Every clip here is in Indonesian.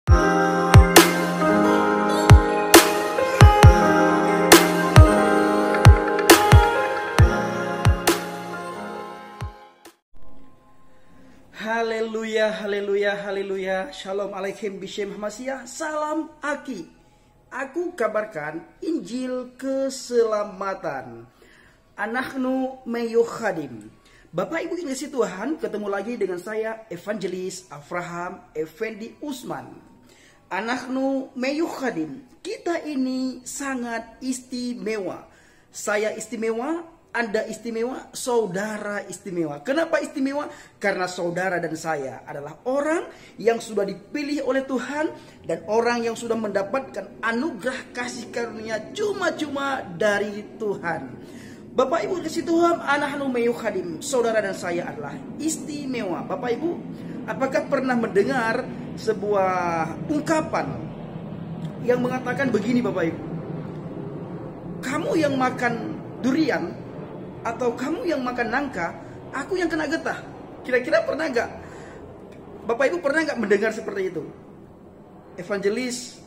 Haleluya, haleluya, haleluya. Shalom alaikum bishem Hamasiyah. Salam Aki. Aku kabarkan Injil keselamatan. Anahnu meyukhadim. Bapak Ibu yang dikasihi Tuhan, ketemu lagi dengan saya Evangelis Avraham Effendi Usman. Anahnu meyukhadim. Kita ini sangat istimewa. Saya istimewa, Anda istimewa, saudara istimewa. Kenapa istimewa? Karena saudara dan saya adalah orang yang sudah dipilih oleh Tuhan dan orang yang sudah mendapatkan anugerah kasih karunia cuma-cuma dari Tuhan. Bapak Ibu dikasihi Tuhan, anahnu meyukhadim. Saudara dan saya adalah istimewa. Bapak Ibu, apakah pernah mendengar sebuah ungkapan yang mengatakan begini Bapak Ibu? Kamu yang makan durian atau kamu yang makan nangka, aku yang kena getah. Kira-kira pernah nggak? Bapak Ibu pernah nggak mendengar seperti itu? Evangelis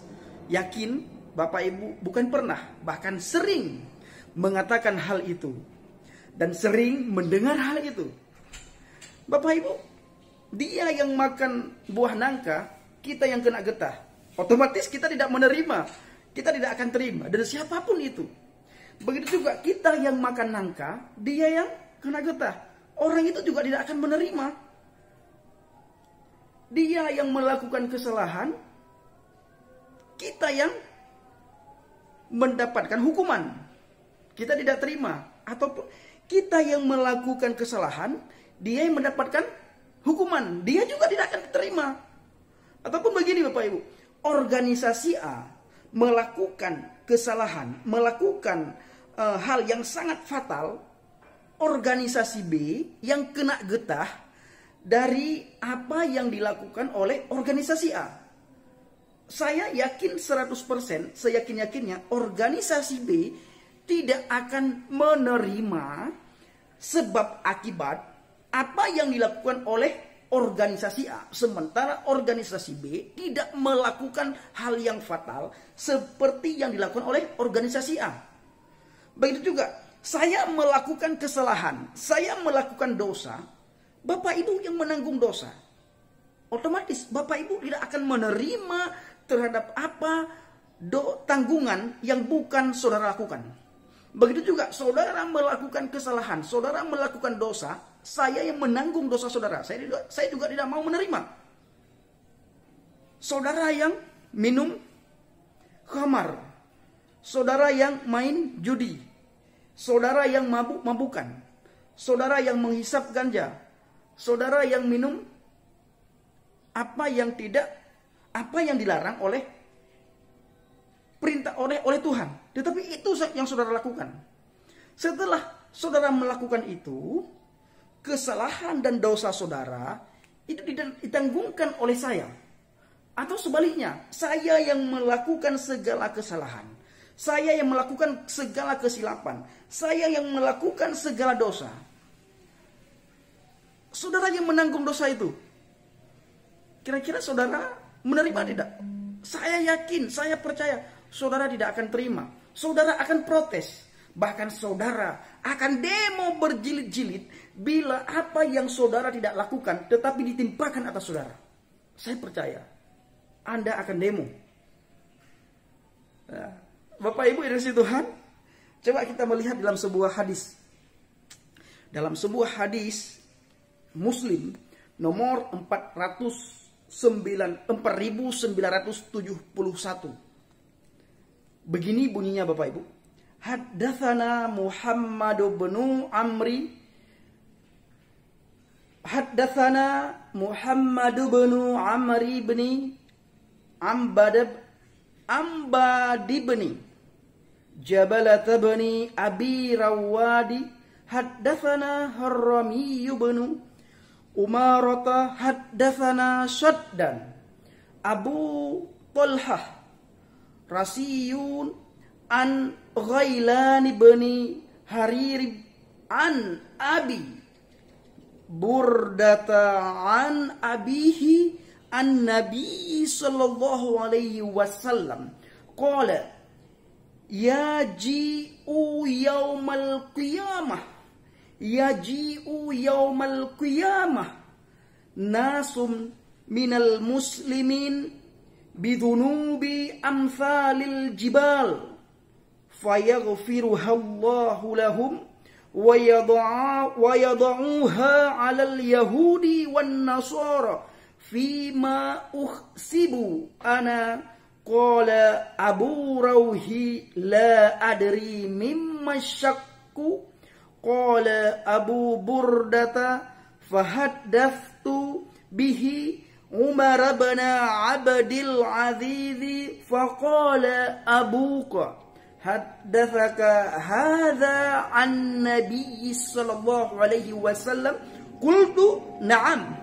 yakin Bapak Ibu bukan pernah, bahkan sering mengatakan hal itu. Dan sering mendengar hal itu. Bapak Ibu, dia yang makan buah nangka, kita yang kena getah. Otomatis kita tidak menerima. Kita tidak akan terima dari siapapun itu. Begitu juga kita yang makan nangka, dia yang kena getah. Orang itu juga tidak akan menerima. Dia yang melakukan kesalahan, kita yang mendapatkan hukuman. Kita tidak terima. Ataupun kita yang melakukan kesalahan, dia yang mendapatkan hukuman. Dia juga tidak akan terima. Ataupun begini Bapak Ibu, organisasi A melakukan kesalahan, melakukan hal yang sangat fatal, organisasi B yang kena getah dari apa yang dilakukan oleh organisasi A. Saya yakin 100%, seyakin-yakinnya organisasi B tidak akan menerima sebab akibat apa yang dilakukan oleh organisasi A. Sementara organisasi B tidak melakukan hal yang fatal seperti yang dilakukan oleh organisasi A. Begitu juga, saya melakukan kesalahan, saya melakukan dosa, Bapak Ibu yang menanggung dosa. Otomatis Bapak Ibu tidak akan menerima terhadap apa tanggungan yang bukan saudara lakukan. Begitu juga, saudara melakukan kesalahan, saudara melakukan dosa, saya yang menanggung dosa saudara. Saya juga tidak mau menerima. Saudara yang minum khamar, saudara yang main judi, saudara yang mabuk-mabukan, saudara yang menghisap ganja, saudara yang minum apa yang dilarang oleh perintah oleh Tuhan. Tetapi itu yang saudara lakukan. Setelah saudara melakukan itu, kesalahan dan dosa saudara itu ditanggungkan oleh saya. Atau sebaliknya, saya yang melakukan segala kesalahan, saya yang melakukan segala kesilapan, saya yang melakukan segala dosa. Saudara yang menanggung dosa itu. Kira-kira saudara menerima tidak? Saya yakin, saya percaya saudara tidak akan terima. Saudara akan protes. Bahkan saudara akan demo berjilid-jilid bila apa yang saudara tidak lakukan tetapi ditimpakan atas saudara. Saya percaya Anda akan demo. Nah, Bapak Ibu yang dikasihi Tuhan, coba kita melihat dalam sebuah hadis. Dalam sebuah hadis Muslim nomor 4971. Begini bunyinya Bapak Ibu. Haddatsana Muhammad bin Amri. Haddatsana Muhammad bin Amri bin Ambadi bin Jabalat bin Abi Rawadi. Haddatsana Harrami bin Umarata. Haddatsana Shaddan Abu Talhah Rasiyun an Ghailan ibni Harir an Abi Burdata an abihi an-nabi sallallahu alaihi wasallam qala yaji'u yaumal qiyamah nasum minal muslimin bidunubi amsalil jibal fayaghfiruhallahu lahum wa yada'uha 'alal yahudi wan nasara fima uhsibu ana qala Abu Rawhi la adri mimma syakku qala Abu Burdata fahaddathtu bihi Umar bin Abdul Aziz faqala abuka haddatsaka hadza an Nabi sallallahu alaihi wasallam qultu na'am.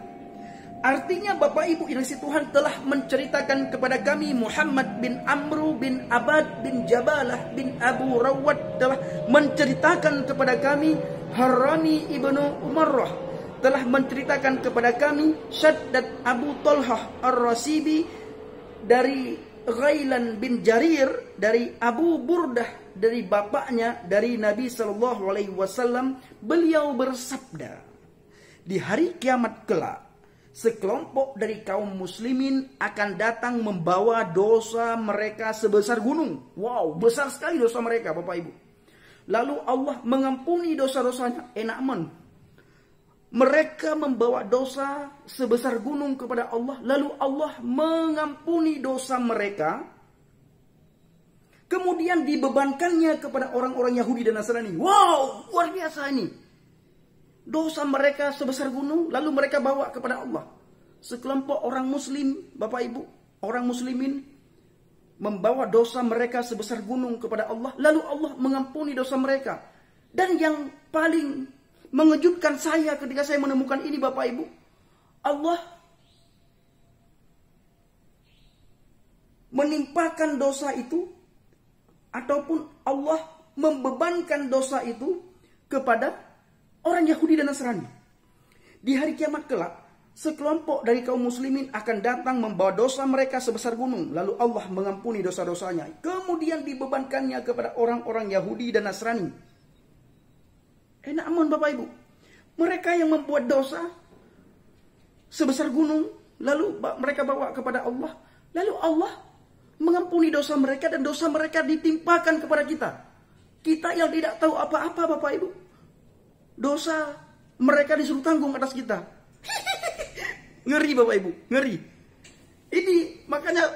Artinya Bapak Ibu yang kasih Tuhan telah menceritakan kepada kami Muhammad bin Amru bin Abad bin Jabalah bin Abu Rawat telah menceritakan kepada kami Harami ibnu Umarrah telah menceritakan kepada kami Syaddad Abu Talhah Ar-Rasibi dari Ghailan bin Jarir dari Abu Burdah dari bapaknya dari Nabi sallallahu alaihi wasallam. Beliau bersabda, di hari kiamat kelak sekelompok dari kaum muslimin akan datang membawa dosa mereka sebesar gunung. Wow, besar sekali dosa mereka Bapak Ibu. Lalu Allah mengampuni dosa-dosanya. Enak men. Mereka membawa dosa sebesar gunung kepada Allah. Lalu Allah mengampuni dosa mereka. Kemudian dibebankannya kepada orang-orang Yahudi dan Nasrani. Wow, luar biasa ini. Dosa mereka sebesar gunung. Lalu mereka bawa kepada Allah. Sekelompok orang muslim, Bapak Ibu. Orang muslimin membawa dosa mereka sebesar gunung kepada Allah. Lalu Allah mengampuni dosa mereka. Dan yang paling mengejutkan saya ketika saya menemukan ini Bapak Ibu. Allah menimpakan dosa itu. Ataupun Allah membebankan dosa itu kepada orang Yahudi dan Nasrani. Di hari kiamat kelak, sekelompok dari kaum muslimin akan datang membawa dosa mereka sebesar gunung. Lalu Allah mengampuni dosa-dosanya. Kemudian dibebankannya kepada orang-orang Yahudi dan Nasrani. Enak aman Bapak Ibu. Mereka yang membuat dosa sebesar gunung. Lalu mereka bawa kepada Allah. Lalu Allah mengampuni dosa mereka. Dan dosa mereka ditimpakan kepada kita. Kita yang tidak tahu apa-apa Bapak Ibu. Dosa mereka disuruh tanggung atas kita. Ngeri Bapak Ibu. Ngeri. Ini makanya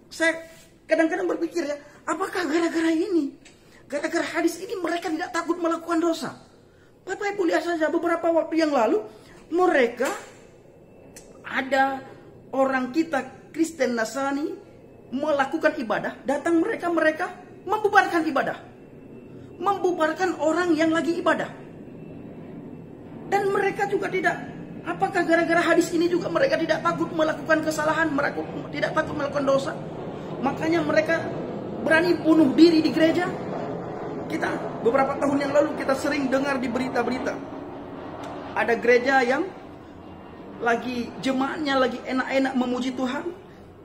saya kadang-kadang berpikir ya. Apakah gara-gara ini? Gara-gara hadis ini mereka tidak takut melakukan dosa. Bapak Ibu lihat saja beberapa waktu yang lalu. Mereka ada orang kita Kristen Nasrani melakukan ibadah. Datang mereka membubarkan ibadah. Membubarkan orang yang lagi ibadah. Dan mereka juga tidak. Apakah gara-gara hadis ini juga mereka tidak takut melakukan kesalahan. Mereka tidak takut melakukan dosa. Makanya mereka berani bunuh diri di gereja. Kita beberapa tahun yang lalu kita sering dengar di berita-berita. Ada gereja yang lagi jemaatnya lagi enak-enak memuji Tuhan.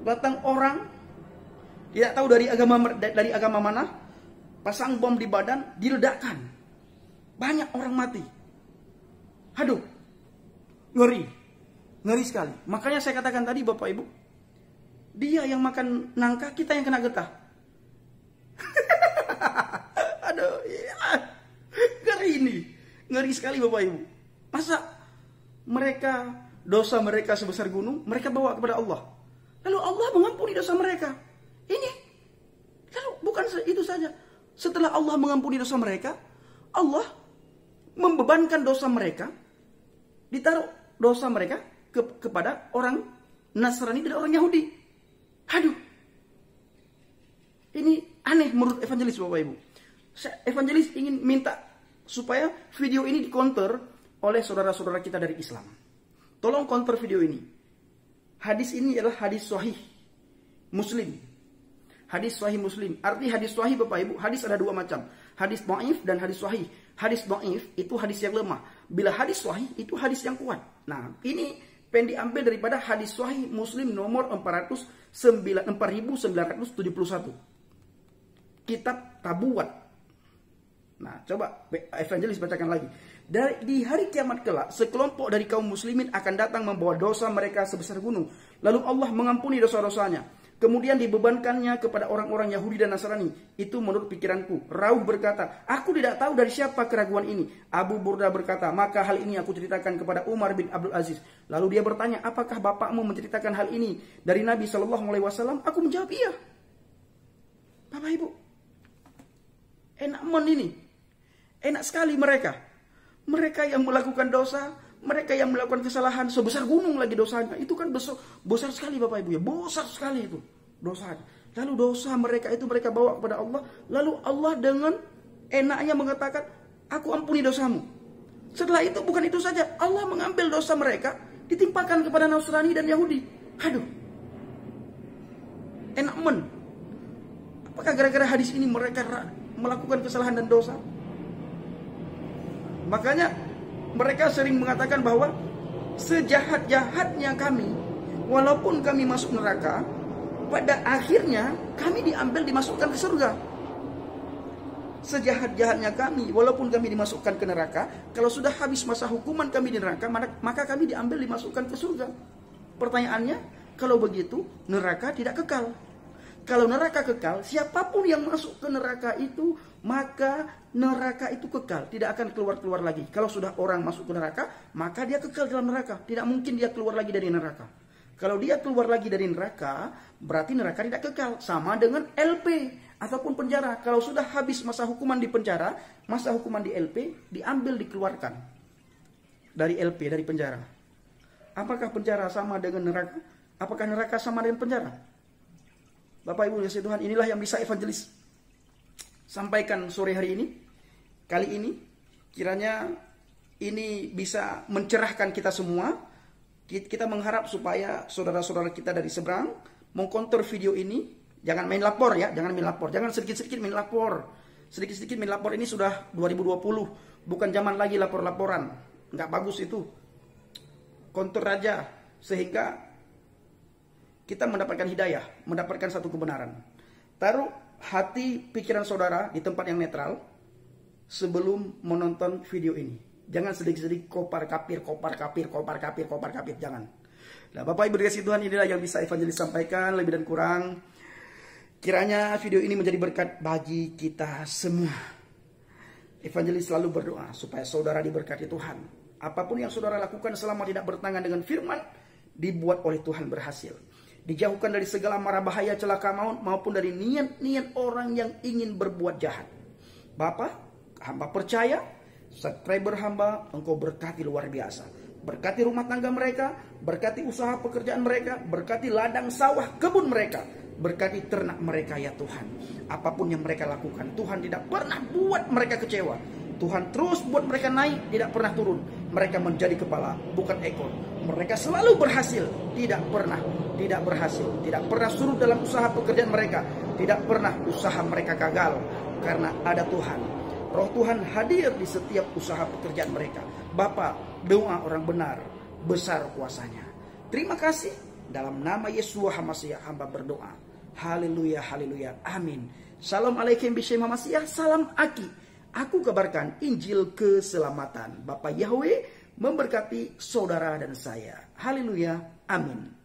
Datang orang tidak tahu dari agama mana, pasang bom di badan, diledakkan. Banyak orang mati. Aduh. Ngeri. Ngeri sekali. Makanya saya katakan tadi Bapak Ibu, dia yang makan nangka, kita yang kena getah. Aduh, ya. Ngeri ini. Ngeri sekali Bapak Ibu. Masa mereka, dosa mereka sebesar gunung, mereka bawa kepada Allah. Lalu Allah mengampuni dosa mereka. Ini. Lalu bukan itu saja. Setelah Allah mengampuni dosa mereka, Allah membebankan dosa mereka, ditaruh dosa mereka kepada orang Nasrani dan orang Yahudi. Aduh. Ini aneh menurut evangelis Bapak Ibu. Evangelis ingin minta supaya video ini dikonter oleh saudara-saudara kita dari Islam. Tolong konter video ini. Hadis ini adalah hadis sahih Muslim. Hadis sahih Muslim. Arti hadis sahih Bapak Ibu, hadis ada dua macam. Hadis dhaif dan hadis sahih. Hadis dhaif itu hadis yang lemah. Bila hadis sahih itu hadis yang kuat. Nah, ini Pen diambil daripada hadis sahih Muslim nomor 4971. Kitab Tabuat. Nah, coba evangelis bacakan lagi. Di hari kiamat kelak, sekelompok dari kaum muslimin akan datang membawa dosa mereka sebesar gunung. Lalu Allah mengampuni dosa-dosanya. Kemudian dibebankannya kepada orang-orang Yahudi dan Nasrani. Itu menurut pikiranku. Rauh berkata, aku tidak tahu dari siapa keraguan ini. Abu Burda berkata, maka hal ini aku ceritakan kepada Umar bin Abdul Aziz. Lalu dia bertanya, apakah bapakmu menceritakan hal ini dari Nabi SAW? Aku menjawab, iya. Bapak Ibu, enak ini. Enak sekali mereka. Mereka yang melakukan dosa, mereka yang melakukan kesalahan sebesar gunung lagi dosanya. Itu kan besar sekali Bapak Ibu ya. Besar sekali itu dosanya. Lalu dosa mereka itu mereka bawa kepada Allah. Lalu Allah dengan enaknya mengatakan, aku ampuni dosamu. Setelah itu bukan itu saja. Allah mengambil dosa mereka, ditimpakan kepada Nasrani dan Yahudi. Aduh. Enak Apakah gara-gara hadis ini mereka melakukan kesalahan dan dosa? Makanya mereka sering mengatakan bahwa sejahat-jahatnya kami, walaupun kami masuk neraka, pada akhirnya kami dimasukkan ke surga. Sejahat-jahatnya kami, walaupun kami dimasukkan ke neraka, kalau sudah habis masa hukuman kami di neraka, maka kami dimasukkan ke surga. Pertanyaannya, kalau begitu neraka tidak kekal. Kalau neraka kekal, siapapun yang masuk ke neraka itu, maka neraka itu kekal. Tidak akan keluar-keluar lagi. Kalau sudah orang masuk ke neraka, maka dia kekal dalam neraka. Tidak mungkin dia keluar lagi dari neraka. Kalau dia keluar lagi dari neraka, berarti neraka tidak kekal. Sama dengan LP ataupun penjara. Kalau sudah habis masa hukuman di penjara, masa hukuman di LP, diambil, dikeluarkan dari LP, dari penjara. Apakah penjara sama dengan neraka? Apakah neraka sama dengan penjara? Bapak Ibu kasih Tuhan, inilah yang bisa evangelis sampaikan sore hari ini. Kali ini kiranya ini bisa mencerahkan kita semua. Kita mengharap supaya saudara-saudara kita dari seberang mengkonter video ini. Jangan main lapor ya, jangan main lapor. Jangan sedikit-sedikit main lapor. Sedikit-sedikit main lapor, ini sudah 2020. Bukan zaman lagi lapor-laporan. Nggak bagus itu. Konter aja sehingga kita mendapatkan hidayah, mendapatkan satu kebenaran. Taruh hati pikiran saudara di tempat yang netral sebelum menonton video ini. Jangan sedikit-sedikit kopar kapir, jangan. Nah, Bapak Ibu dikasih Tuhan, inilah yang bisa evangelis sampaikan, lebih dan kurang. Kiranya video ini menjadi berkat bagi kita semua. Evangelis selalu berdoa supaya saudara diberkati Tuhan. Apapun yang saudara lakukan selama tidak bertentangan dengan firman, dibuat oleh Tuhan berhasil. Dijauhkan dari segala mara bahaya, celaka maut, maupun dari niat-niat orang yang ingin berbuat jahat. Bapa, hamba percaya, subscriber hamba, engkau berkati luar biasa. Berkati rumah tangga mereka, berkati usaha pekerjaan mereka, berkati ladang sawah kebun mereka, berkati ternak mereka ya Tuhan. Apapun yang mereka lakukan, Tuhan tidak pernah buat mereka kecewa. Tuhan terus buat mereka naik, tidak pernah turun. Mereka menjadi kepala, bukan ekor. Mereka selalu berhasil, tidak pernah surut dalam usaha pekerjaan mereka, tidak pernah usaha mereka gagal, karena ada Tuhan. Roh Tuhan hadir di setiap usaha pekerjaan mereka. Bapa, doa orang benar, besar kuasanya. Terima kasih, dalam nama Yesus HaMasiah hamba berdoa. Haleluya, haleluya, amin. Salam alaikum bishem HaMasiah, salam Aki. Aku kabarkan Injil keselamatan. Bapak Yahweh memberkati saudara dan saya. Haleluya. Amin.